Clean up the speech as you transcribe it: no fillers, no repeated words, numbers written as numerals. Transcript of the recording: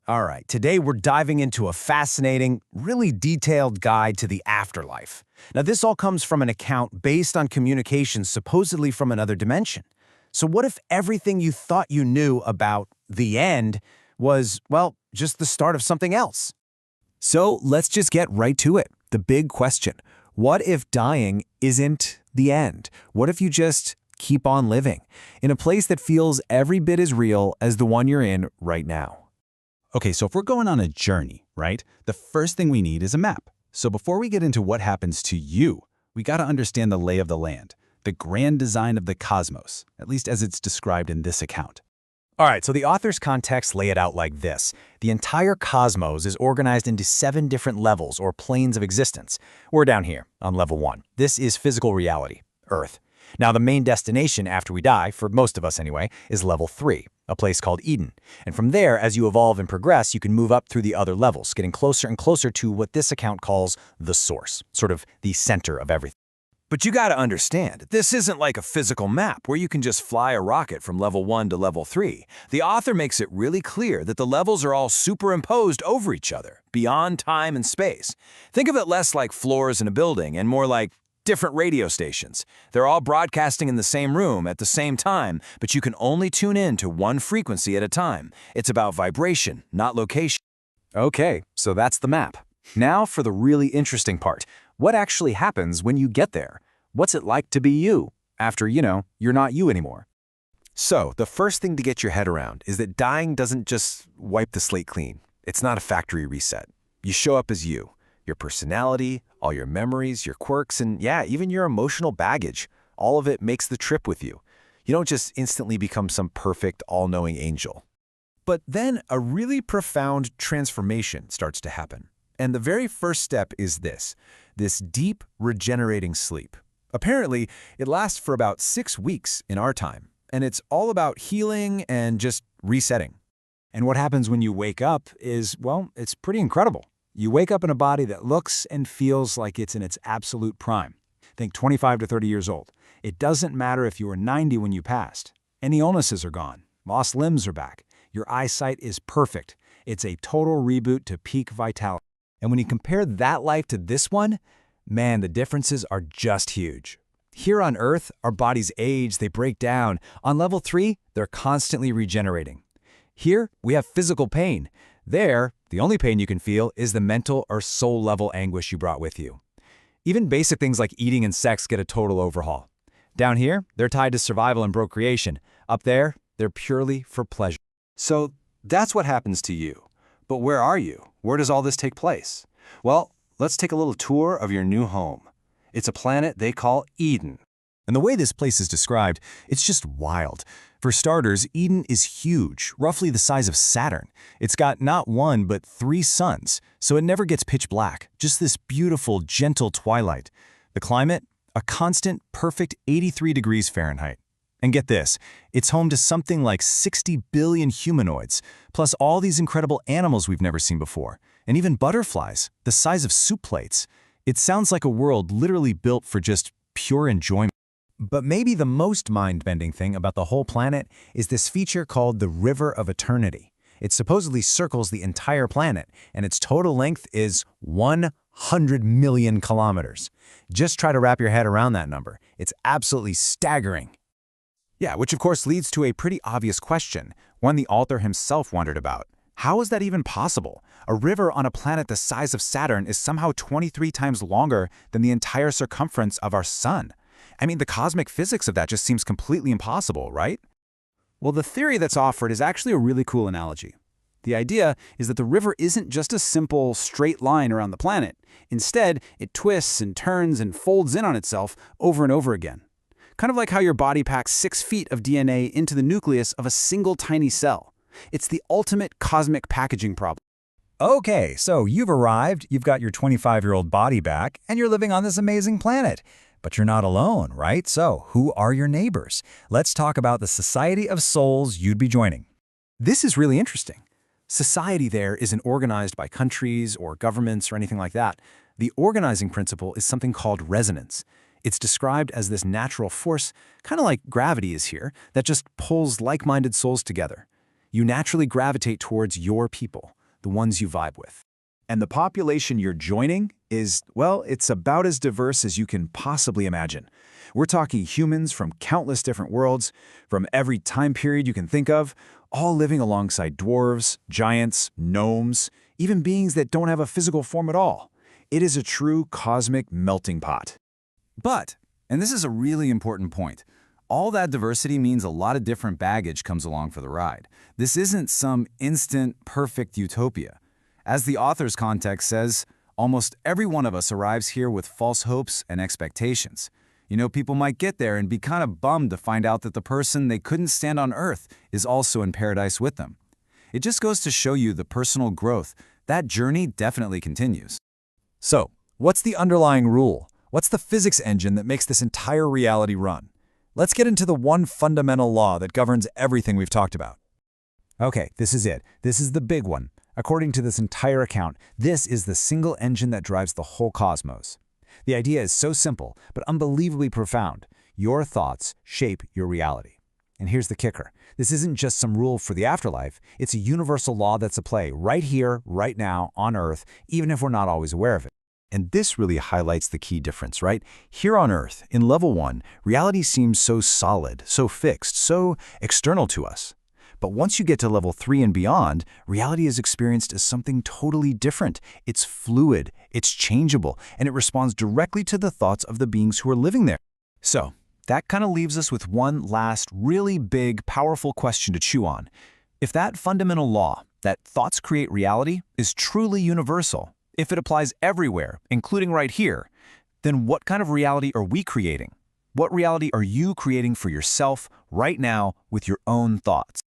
All right, today we're diving into a fascinating, really detailed guide to the afterlife. Now, this all comes from an account based on communications supposedly from another dimension. So what if everything you thought you knew about the end was, well, just the start of something else? So let's just get right to it. The big question. What if dying isn't the end? What if you just keep on living in a place that feels every bit as real as the one you're in right now? Okay, so if we're going on a journey, right, the first thing we need is a map. So before we get into what happens to you, we got to understand the lay of the land, the grand design of the cosmos, at least as it's described in this account. All right, so the author's context lay it out like this. The entire cosmos is organized into 7 different levels or planes of existence. We're down here on level 1. This is physical reality, Earth. Now, the main destination after we die, for most of us anyway, is level 3, a place called Eden. And from there, as you evolve and progress, you can move up through the other levels, getting closer and closer to what this account calls the source, sort of the center of everything. But you gotta understand, this isn't like a physical map where you can just fly a rocket from level 1 to level 3. The author makes it really clear that the levels are all superimposed over each other, beyond time and space. Think of it less like floors in a building and more like different radio stations. They're all broadcasting in the same room at the same time, but you can only tune in to one frequency at a time. It's about vibration, not location. Okay, so that's the map. Now for the really interesting part. What actually happens when you get there? What's it like to be you after, you're not you anymore? So, the first thing to get your head around is that dying doesn't just wipe the slate clean. It's not a factory reset. You show up as you. Your personality, all your memories, your quirks, and yeah, even your emotional baggage. All of it makes the trip with you. You don't just instantly become some perfect, all-knowing angel. But then a really profound transformation starts to happen. And the very first step is this deep, regenerating sleep. Apparently, it lasts for about 6 weeks in our time, and it's all about healing and just resetting. And what happens when you wake up is, well, it's pretty incredible. You wake up in a body that looks and feels like it's in its absolute prime. Think 25 to 30 years old. It doesn't matter if you were 90 when you passed. Any illnesses are gone. Lost limbs are back. Your eyesight is perfect. It's a total reboot to peak vitality. And when you compare that life to this one, man, the differences are just huge. Here on Earth, our bodies age, they break down. On level 3, they're constantly regenerating. Here, we have physical pain. There, the only pain you can feel is the mental or soul-level anguish you brought with you. Even basic things like eating and sex get a total overhaul. Down here, they're tied to survival and procreation. Up there, they're purely for pleasure. So that's what happens to you. But where are you? Where does all this take place? Well, let's take a little tour of your new home. It's a planet they call Eden. And the way this place is described, it's just wild. For starters, Eden is huge, roughly the size of Saturn. It's got not 1, but 3 suns, so it never gets pitch black, just this beautiful, gentle twilight. The climate? A constant, perfect 83 degrees Fahrenheit. And get this, it's home to something like 60 billion humanoids, plus all these incredible animals we've never seen before, and even butterflies, the size of soup plates. It sounds like a world literally built for just pure enjoyment. But maybe the most mind-bending thing about the whole planet is this feature called the River of Eternity. It supposedly circles the entire planet, and its total length is 100 million kilometers. Just try to wrap your head around that number. It's absolutely staggering. Yeah, which of course leads to a pretty obvious question, one the author himself wondered about. How is that even possible? A river on a planet the size of Saturn is somehow 23 times longer than the entire circumference of our sun. I mean, the cosmic physics of that just seems completely impossible, right? Well, the theory that's offered is actually a really cool analogy. The idea is that the river isn't just a simple, straight line around the planet. Instead, it twists and turns and folds in on itself over and over again. Kind of like how your body packs 6 feet of DNA into the nucleus of a single tiny cell. It's the ultimate cosmic packaging problem. Okay, so you've arrived, you've got your 25-year-old body back, and you're living on this amazing planet. But you're not alone, right? So who are your neighbors? Let's talk about the Society of Souls you'd be joining. This is really interesting. Society there isn't organized by countries or governments or anything like that. The organizing principle is something called resonance. It's described as this natural force, kind of like gravity is here, that just pulls like-minded souls together. You naturally gravitate towards your people. the ones you vibe with. And the population you're joining is, well, it's about as diverse as you can possibly imagine. We're talking humans from countless different worlds, from every time period you can think of, all living alongside dwarves, giants, gnomes, even beings that don't have a physical form at all. It is a true cosmic melting pot. But, and this is a really important point, all that diversity means a lot of different baggage comes along for the ride. This isn't some instant, perfect utopia. As the author's context says, almost every one of us arrives here with false hopes and expectations. You know, people might get there and be kind of bummed to find out that the person they couldn't stand on Earth is also in paradise with them. It just goes to show you the personal growth. That journey definitely continues. So, what's the underlying rule? What's the physics engine that makes this entire reality run? Let's get into the one fundamental law that governs everything we've talked about. Okay, this is it. This is the big one. According to this entire account, this is the single engine that drives the whole cosmos. The idea is so simple, but unbelievably profound. Your thoughts shape your reality. And here's the kicker. This isn't just some rule for the afterlife. It's a universal law that's at play right here, right now, on Earth, even if we're not always aware of it. And this really highlights the key difference, right? Here on Earth, in level 1, reality seems so solid, so fixed, so external to us. But once you get to level 3 and beyond, reality is experienced as something totally different. It's fluid, it's changeable, and it responds directly to the thoughts of the beings who are living there. So, that kind of leaves us with one last really big, powerful question to chew on. If that fundamental law, that thoughts create reality, is truly universal, if it applies everywhere, including right here, then what kind of reality are we creating? What reality are you creating for yourself right now with your own thoughts?